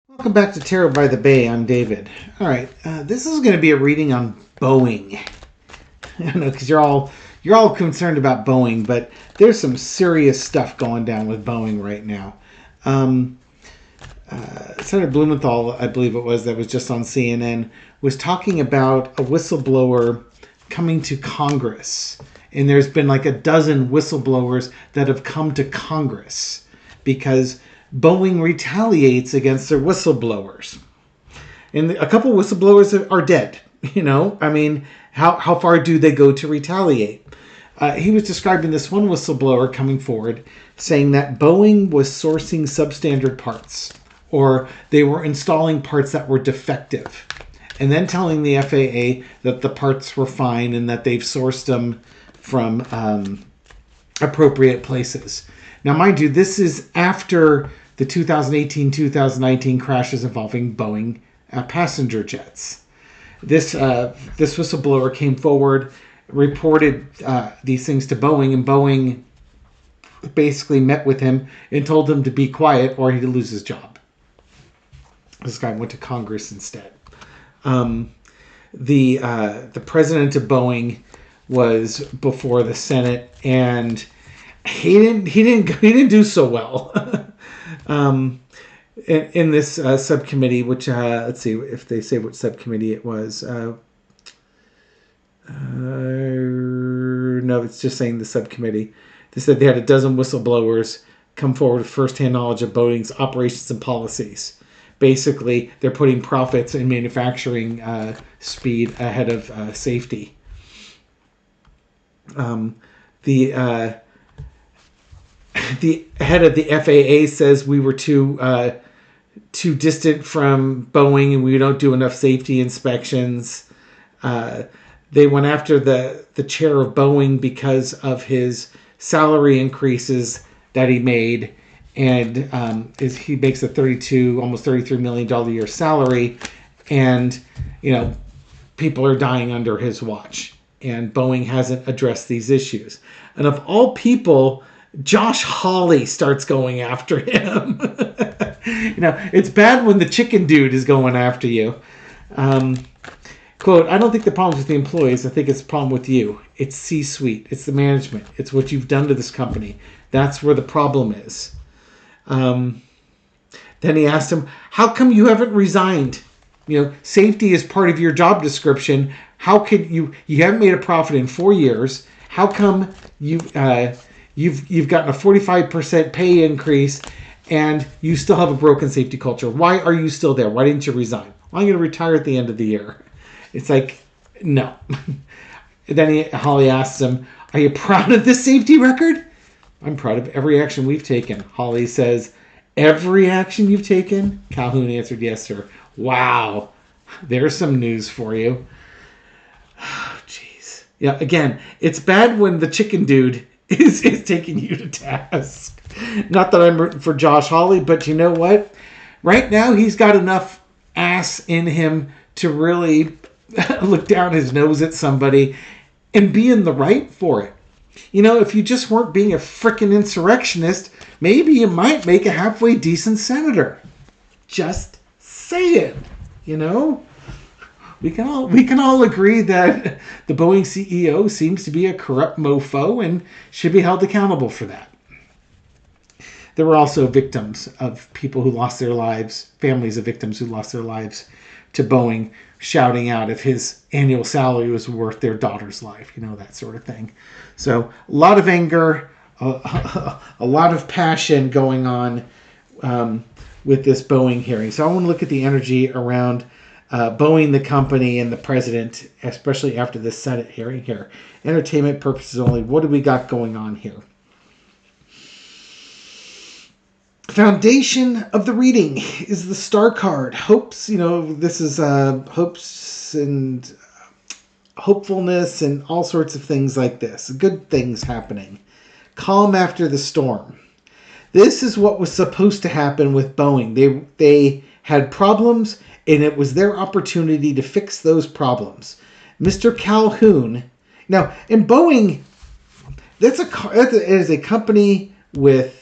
Welcome back to Terror by the Bay. I'm David. All right, this is going to be a reading on Boeing. I know because you're all concerned about Boeing, but there's some serious stuff going down with Boeing right now. Um, Senator Blumenthal, I believe it was, that was just on CNN, was talking about a whistleblower coming to Congress, and there's been like a dozen whistleblowers that have come to Congress because Boeing retaliates against their whistleblowers. And a couple whistleblowers are dead. I mean, how far do they go to retaliate? He was describing this one whistleblower coming forward saying that Boeing was sourcing substandard parts, or they were installing parts that were defective, and then telling the FAA that the parts were fine and that they've sourced them from appropriate places. Now, mind you, this is after the 2018-2019 crashes involving Boeing passenger jets. This whistleblower came forward, reported these things to Boeing, and Boeing basically met with him and told him to be quiet or he'd lose his job. This guy went to Congress instead. The president of Boeing was before the Senate, and he didn't do so well. In this subcommittee, which let's see if they say what subcommittee it was. No, it's just saying the subcommittee. They said they had a dozen whistleblowers come forward with firsthand knowledge of Boeing's operations and policies. Basically, they're putting profits and manufacturing speed ahead of safety. The head of the FAA says we were too distant from Boeing and we don't do enough safety inspections. They went after the chair of Boeing because of his salary increases that he made, and he makes a almost $33 million a year salary, and people are dying under his watch, and Boeing hasn't addressed these issues. And of all people, Josh Hawley starts going after him. It's bad when the chicken dude is going after you. Quote, I don't think the problem's with the employees. I think it's a problem with you. It's C-suite. It's the management. It's what you've done to this company. That's where the problem is. Then he asked him, how come you haven't resigned? Safety is part of your job description. How could you haven't made a profit in 4 years. How come you've gotten a 45% pay increase and you still have a broken safety culture? Why are you still there? Why didn't you resign? Well, I'm going to retire at the end of the year. It's like, no. Then Hawley asks him, are you proud of this safety record? I'm proud of every action we've taken. Hawley says, every action you've taken? Calhoun answered, yes, sir. Wow. There's some news for you. Oh, jeez. Yeah, again, it's bad when the chicken dude is taking you to task. Not that I'm rooting for Josh Hawley, but you know what? Right now, he's got enough ass in him to really look down his nose at somebody and be in the right for it. If you just weren't being a frickin' insurrectionist, maybe you might make a halfway decent senator. Just saying, We can all agree that the Boeing CEO seems to be a corrupt mofo and should be held accountable for that. There were also victims of people who lost their lives, families of victims who lost their lives to Boeing, shouting out if his annual salary was worth their daughter's life, that sort of thing. So a lot of anger, a lot of passion going on with this Boeing hearing. So I want to look at the energy around Boeing, the company, and the president, especially after this Senate hearing here. Entertainment purposes only. What do we got going on here? Foundation of the reading is the star card. Hopes, this is hopes and hopefulness and all sorts of things like this. Good things happening. Calm after the storm. This is what was supposed to happen with Boeing. They had problems, and it was their opportunity to fix those problems. Mr. Calhoun. Now, in Boeing, that is a company with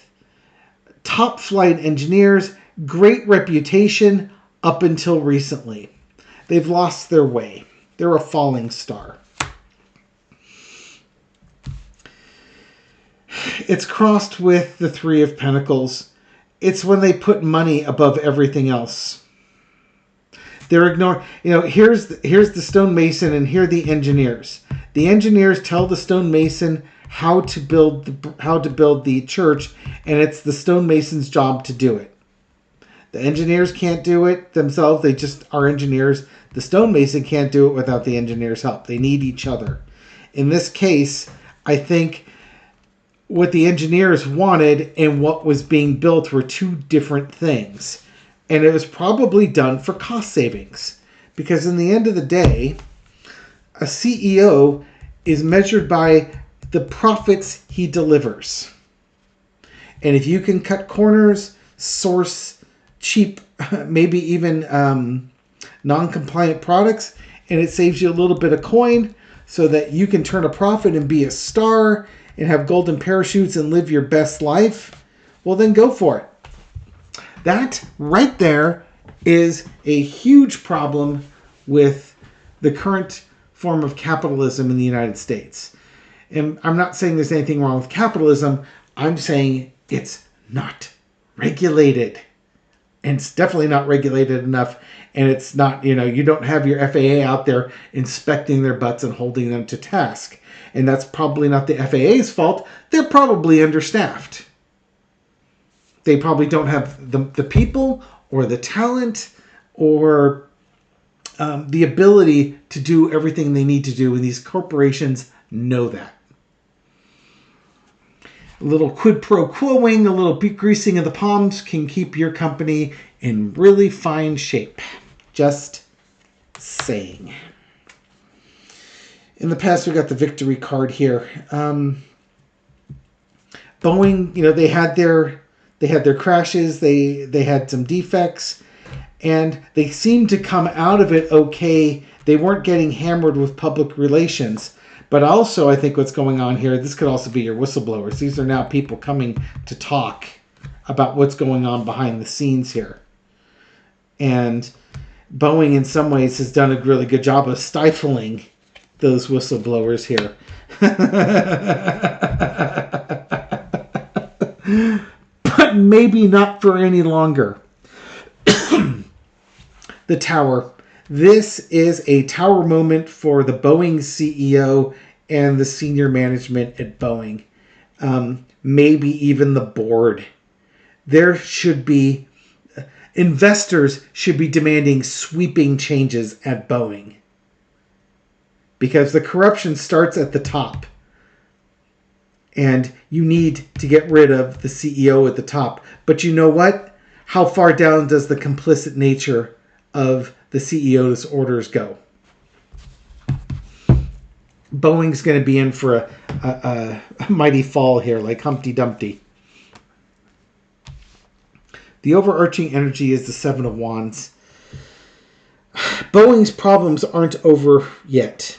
top flight engineers, Great reputation up until recently. They've lost their way. They're a falling star. It's crossed with the Three of Pentacles. It's when they put money above everything else. They're ignoring, here's the stonemason and here are the engineers. The engineers tell the stonemason how to build the church, and it's the stonemason's job to do it. The engineers can't do it themselves. They just are engineers. The stonemason can't do it without the engineer's help. They need each other. In this case, I think what the engineers wanted and what was being built were two different things. And it was probably done for cost savings. Because in the end of the day, a CEO is measured by the profits he delivers. And if you can cut corners, source cheap, maybe even non-compliant products, and it saves you a little bit of coin so that you can turn a profit and be a star and have golden parachutes and live your best life, well, then go for it. That right there is a huge problem with the current form of capitalism in the United States. And I'm not saying there's anything wrong with capitalism. I'm saying it's not regulated. And it's definitely not regulated enough. And it's not, you don't have your FAA out there inspecting their butts and holding them to task. And that's probably not the FAA's fault. They're probably understaffed. They probably don't have the people or the talent or the ability to do everything they need to do. And these corporations know that. A little quid pro quoing, a little greasing of the palms can keep your company in really fine shape. Just saying. In the past, we got the victory card here. Boeing, they had their crashes, they had some defects, and they seemed to come out of it okay. They weren't getting hammered with public relations. But also, I think what's going on here, this could also be your whistleblowers. These are now people coming to talk about what's going on behind the scenes here. And Boeing, in some ways, has done a really good job of stifling those whistleblowers here. But maybe not for any longer. The Tower. This is a tower moment for the Boeing CEO and the senior management at Boeing. Maybe even the board. There should be... investors should be demanding sweeping changes at Boeing. Because the corruption starts at the top. And you need to get rid of the CEO at the top. But you know what? How far down does the complicit nature of the CEO's orders go? Boeing's going to be in for a mighty fall here, like Humpty Dumpty. The overarching energy is the Seven of Wands. Boeing's problems aren't over yet.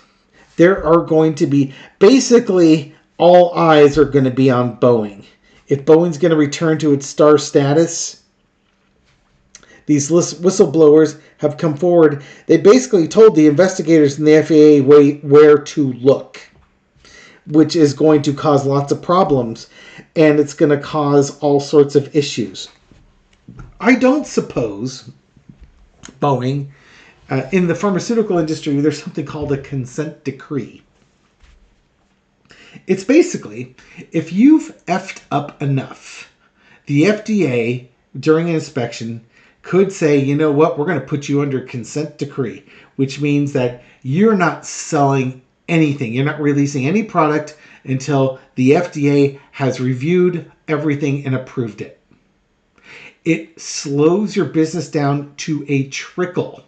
There are going to be... basically, all eyes are going to be on Boeing. If Boeing's going to return to its star status... These whistleblowers have come forward. They basically told the investigators in the FAA where to look, which is going to cause lots of problems, and it's going to cause all sorts of issues. I don't suppose Boeing, in the pharmaceutical industry, there's something called a consent decree. It's basically, if you've effed up enough, the FDA, during an inspection, could say, you know what, we're going to put you under consent decree, which means that you're not selling anything. You're not releasing any product until the FDA has reviewed everything and approved it. It slows your business down to a trickle,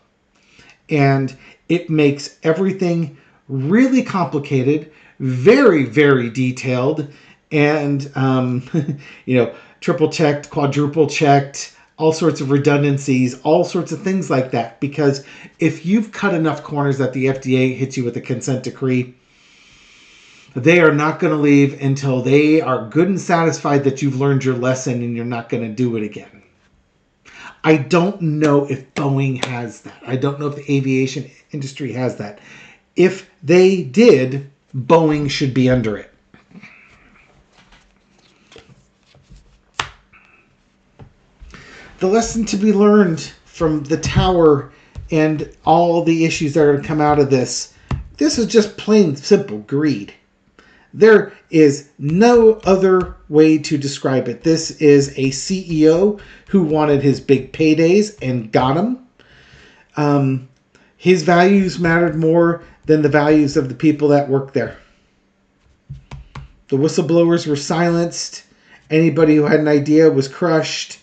and it makes everything really complicated, very, very detailed, and, triple checked, quadruple checked, all sorts of redundancies, all sorts of things like that. Because if you've cut enough corners that the FDA hits you with a consent decree, they are not going to leave until they are good and satisfied that you've learned your lesson and you're not going to do it again. I don't know if Boeing has that. I don't know if the aviation industry has that. If they did, Boeing should be under it. The lesson to be learned from the tower and all the issues that are going to come out of this is just plain simple greed. There is no other way to describe it. This is a CEO who wanted his big paydays and got them. His values mattered more than the values of the people that work there. The whistleblowers were silenced. Anybody who had an idea was crushed.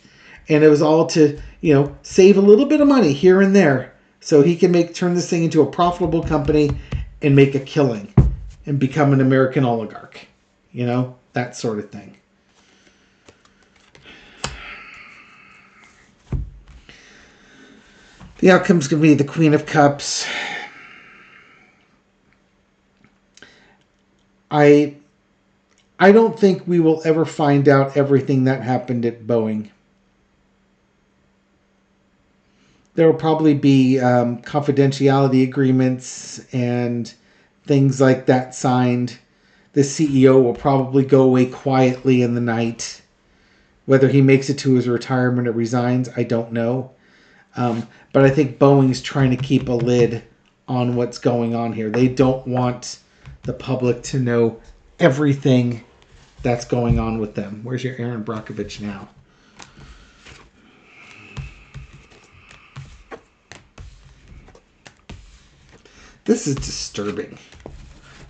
And it was all to, save a little bit of money here and there so he can turn this thing into a profitable company and make a killing and become an American oligarch. That sort of thing. The outcome's going to be the Queen of Cups. I don't think we will ever find out everything that happened at Boeing. There will probably be confidentiality agreements and things like that signed. The CEO will probably go away quietly in the night. Whether he makes it to his retirement or resigns, I don't know. But I think Boeing's trying to keep a lid on what's going on here. They don't want the public to know everything that's going on with them. Where's your Aaron Brockovich now? This is disturbing.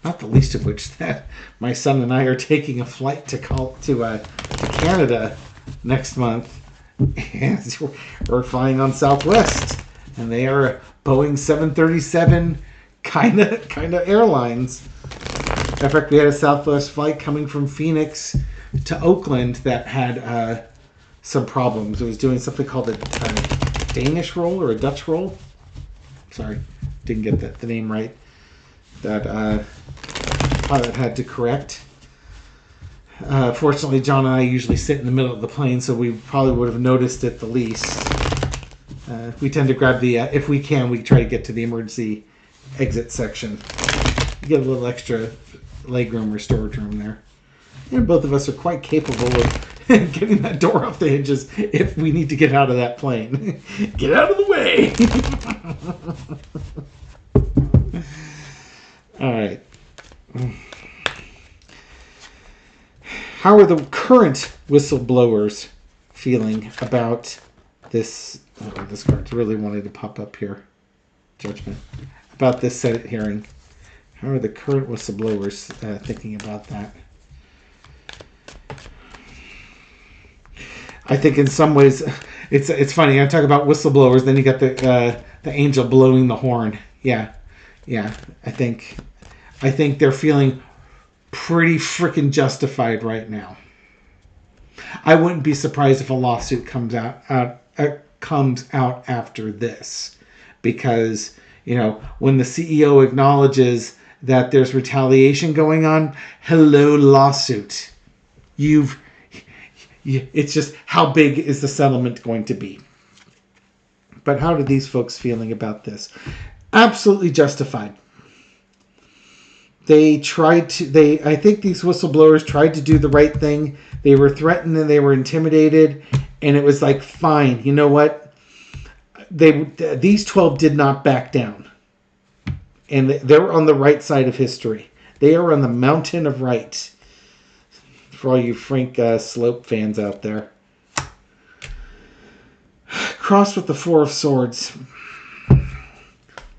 Not the least of which that my son and I are taking a flight to Canada next month. And we're flying on Southwest, and they are a Boeing 737 kind of airlines. In fact, we had a Southwest flight coming from Phoenix to Oakland that had some problems. It was doing something called a Danish roll or a Dutch roll. Sorry, didn't get the name right. That pilot had to correct. Fortunately, John and I usually sit in the middle of the plane, so we probably would have noticed it the least. We tend to grab if we can, we try to get to the emergency exit section. You get a little extra legroom or storage room there. And both of us are quite capable of getting that door off the hinges if we need to get out of that plane. Get out of the way! All right. How are the current whistleblowers feeling about this? Oh, this card's really wanted to pop up here. Judgment. About this Senate hearing. How are the current whistleblowers thinking about that? I think in some ways, it's funny. I talk about whistleblowers, then you got the angel blowing the horn. Yeah. I think they're feeling pretty freaking justified right now. I wouldn't be surprised if a lawsuit comes out after this, because when the CEO acknowledges that there's retaliation going on, hello lawsuit. It's just how big is the settlement going to be? But how are these folks feeling about this? Absolutely justified. I think these whistleblowers tried to do the right thing. They were threatened and they were intimidated, and it was like, fine, you know what? These 12 did not back down. And they're on the right side of history. They are on the mountain of right. For all you Frank Slope fans out there. Crossed with the Four of Swords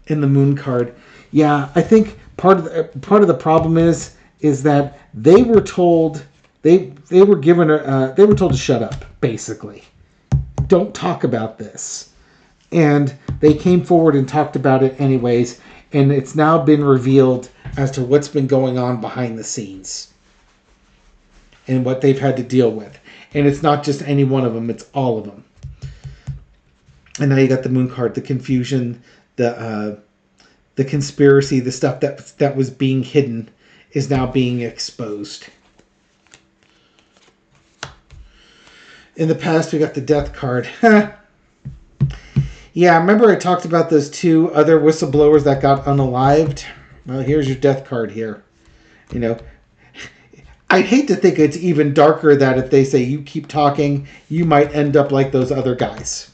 in the Moon card. Yeah, I think part of the problem is that they were told they were told to shut up, basically. Don't talk about this. And they came forward and talked about it anyways, and it's now been revealed as to what's been going on behind the scenes and what they've had to deal with. And it's not just any one of them, it's all of them. And now you got the Moon card, the confusion, the conspiracy, the stuff that was being hidden is now being exposed. In the past, we got the Death card. Yeah, remember I talked about those two other whistleblowers that got unalived? Well, here's your death card here. You know, I'd hate to think it's even darker that if they say you keep talking, you might end up like those other guys.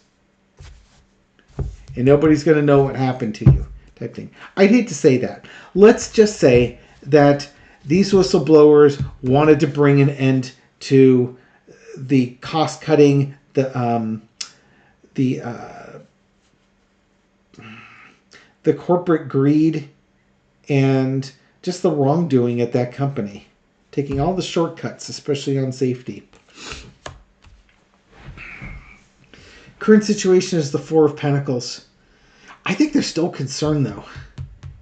And nobody's going to know what happened to you, type thing. I'd hate to say that. Let's just say that these whistleblowers wanted to bring an end to the cost cutting, the corporate greed, and just the wrongdoing at that company, taking all the shortcuts, especially on safety. Current situation is the Four of Pentacles. I think they're still concerned, though.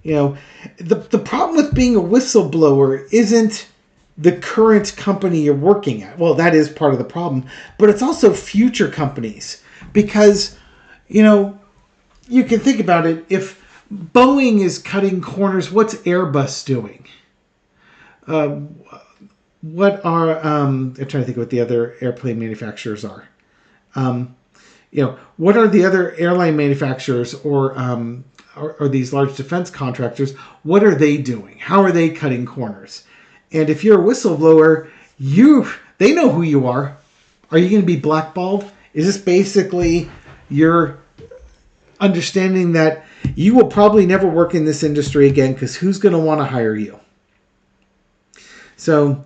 You know, the problem with being a whistleblower isn't the current company you're working at. Well, that is part of the problem, but it's also future companies. Because, you know, you can think about it. If Boeing is cutting corners, what's Airbus doing? What are I'm trying to think of what the other airplane manufacturers are. You know, what are the other airline manufacturers or these large defense contractors? What are they doing? How are they cutting corners? And if you're a whistleblower, they know who you are. Are you going to be blackballed? Is this basically your understanding that you will probably never work in this industry again because who's going to want to hire you? So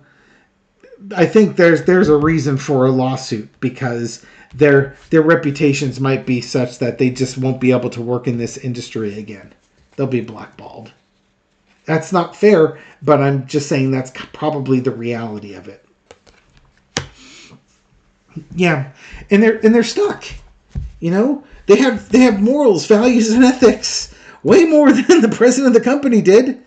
I think there's a reason for a lawsuit because their reputations might be such that they just won't be able to work in this industry again. They'll be blackballed. That's not fair, but I'm just saying that's probably the reality of it. Yeah, and they're stuck. You know, they have morals, values, and ethics way more than the president of the company did,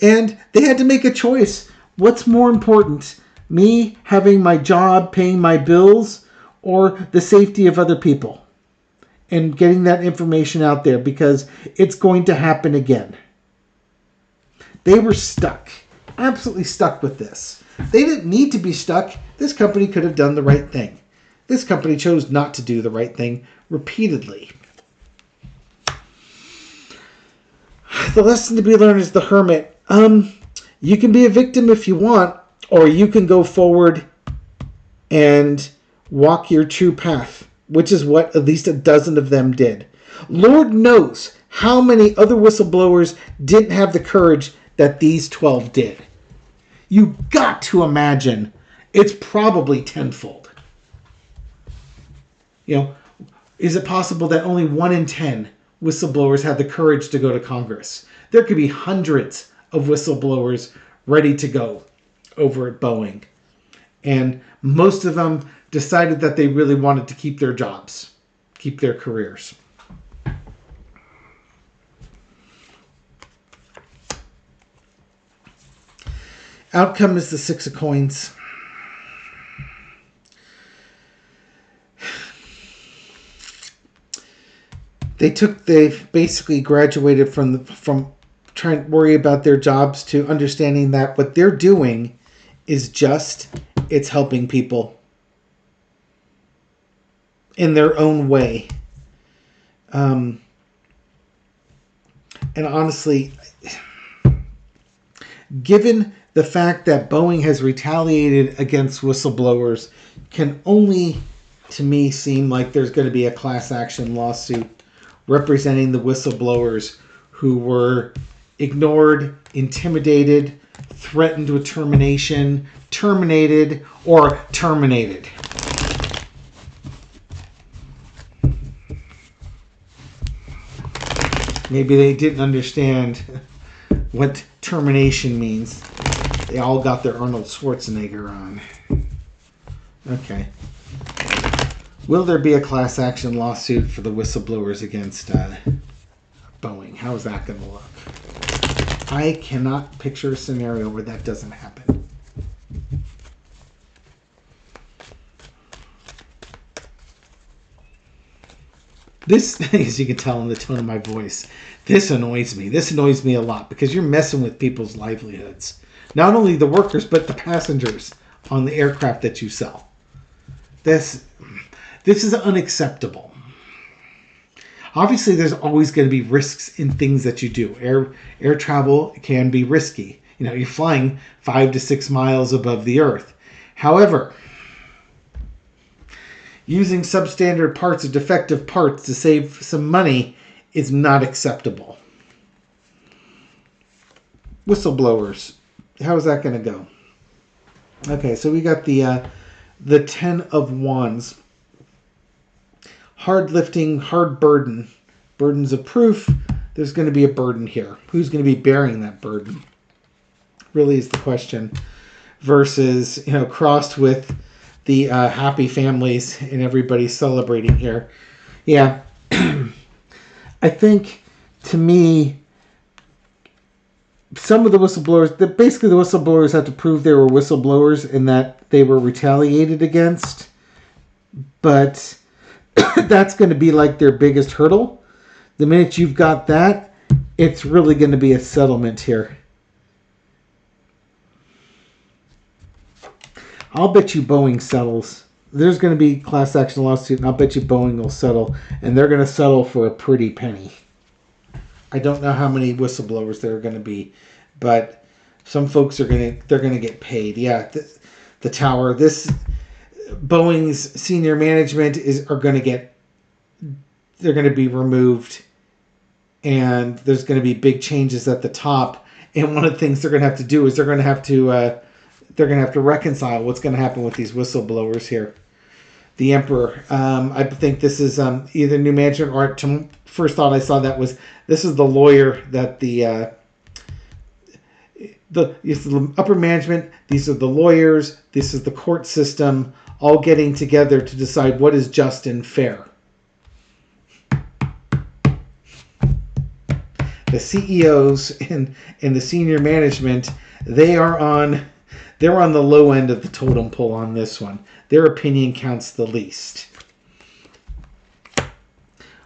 and they had to make a choice. What's more important, me having my job, paying my bills, or the safety of other people? And getting that information out there because it's going to happen again. They were stuck. Absolutely stuck with this. They didn't need to be stuck. This company could have done the right thing. This company chose not to do the right thing repeatedly. The lesson to be learned is the Hermit. You can be a victim if you want, or you can go forward and walk your true path, which is what at least a dozen of them did. Lord knows how many other whistleblowers didn't have the courage that these 12 did. You got to imagine it's probably tenfold. You know, is it possible that only 1 in 10 whistleblowers had the courage to go to Congress? There could be hundreds of whistleblowers ready to go over at Boeing. And most of them decided that they really wanted to keep their jobs, keep their careers. Outcome is the Six of Coins. They basically graduated from trying to worry about their jobs to understanding that what they're doing is it's helping people in their own way. And honestly, given the fact that Boeing has retaliated against whistleblowers, can only, to me, seem like there's going to be a class action lawsuit representing the whistleblowers who were ignored, intimidated, threatened with termination, terminated, or terminated. Maybe they didn't understand what termination means. They all got their Arnold Schwarzenegger on. Okay. Will there be a class action lawsuit for the whistleblowers against Boeing? How is that going to look? I cannot picture a scenario where that doesn't happen. This, as you can tell in the tone of my voice, this annoys me. This annoys me a lot because you're messing with people's livelihoods. Not only the workers, but the passengers on the aircraft that you sell. This is unacceptable. Obviously, there's always going to be risks in things that you do. Air travel can be risky. You know, you're flying 5 to 6 miles above the earth. However, using substandard parts or defective parts to save some money is not acceptable. Whistleblowers. How is that going to go? Okay, so we got the 10 of Wands. Hard lifting, hard burden. Burdens of proof. There's going to be a burden here. Who's going to be bearing that burden? Really is the question. Versus, you know, crossed with the happy families and everybody celebrating here. Yeah. I think, to me, some of the whistleblowers, basically the whistleblowers have to prove they were whistleblowers and that they were retaliated against. But that's going to be like their biggest hurdle. The minute you've got that, it's really going to be a settlement here. I'll bet you Boeing settles. There's going to be class action lawsuit, and I'll bet you Boeing will settle, and they're going to settle for a pretty penny. I don't know how many whistleblowers there are going to be, but some folks are going to get paid. Yeah, the tower. Boeing's senior management are going to be removed, and there's going to be big changes at the top. And one of the things they're going to have to do is they're going to have to reconcile what's going to happen with these whistleblowers here. The Emperor. I think this is either new management or first thought I saw that was this is the lawyer that the upper management. These are the lawyers. This is the court system all getting together to decide what is just and fair. The CEOs and the senior management, they're on the low end of the totem pole on this one. Their opinion counts the least.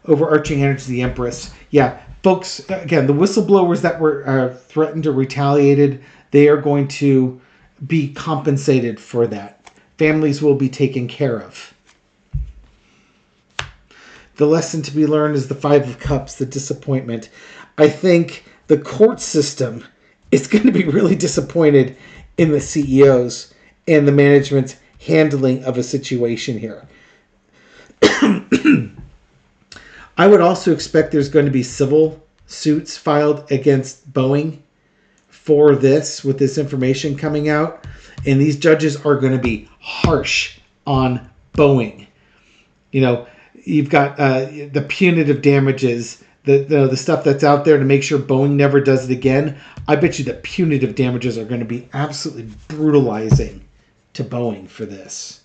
Overarching energy, the Empress. Yeah, folks, again, the whistleblowers that were threatened or retaliated, they are going to be compensated for that. Families will be taken care of. The lesson to be learned is the Five of Cups, the disappointment. I think the court system is going to be really disappointed in the CEOs and the management's handling of a situation here. I would also expect there's going to be civil suits filed against Boeing for this, with this information coming out. And these judges are going to be harsh on Boeing. You know, you've got the punitive damages, the stuff that's out there to make sure Boeing never does it again. I bet you the punitive damages are going to be absolutely brutalizing to Boeing for this.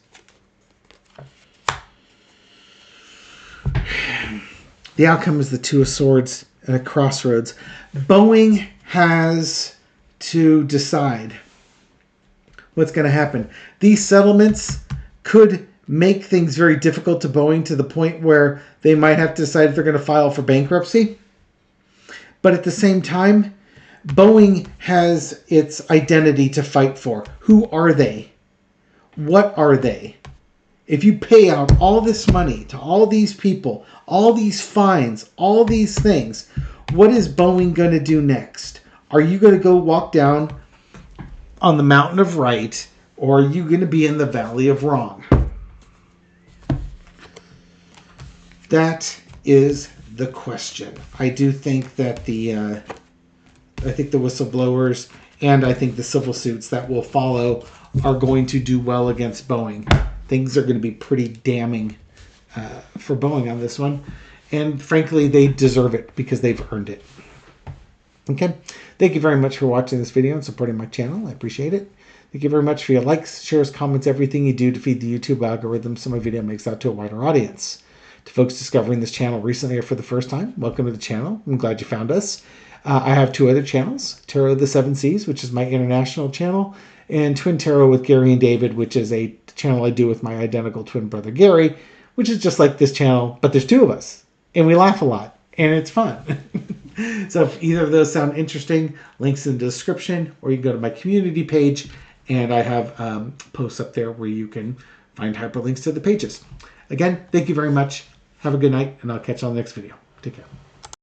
The outcome is the Two of Swords at a crossroads. Boeing has to decide what's going to happen. These settlements could make things very difficult to Boeing to the point where they might have to decide if they're going to file for bankruptcy. But at the same time, Boeing has its identity to fight for. Who are they? What are they? If you pay out all this money to all these people, all these fines, all these things, what is Boeing going to do next? Are you going to go walk down on the mountain of right, or are you going to be in the valley of wrong? That is the question. I do think that the whistleblowers and I think the civil suits that will follow are going to do well against Boeing. Things are going to be pretty damning for Boeing on this one. And frankly, they deserve it because they've earned it. Okay. Thank you very much for watching this video and supporting my channel. I appreciate it. Thank you very much for your likes, shares, comments, everything you do to feed the YouTube algorithm so my video makes out to a wider audience. To folks discovering this channel recently or for the first time, welcome to the channel. I'm glad you found us. I have two other channels, Tarot of the Seven Seas, which is my international channel, and Twin Tarot with Gary and David, which is a channel I do with my identical twin brother Gary, which is just like this channel, but there's two of us, and we laugh a lot, and it's fun. So if either of those sound interesting, links in the description, or you can go to my community page, and I have posts up there where you can find hyperlinks to the pages. Again, thank you very much. Have a good night, and I'll catch you on the next video. Take care. Take care.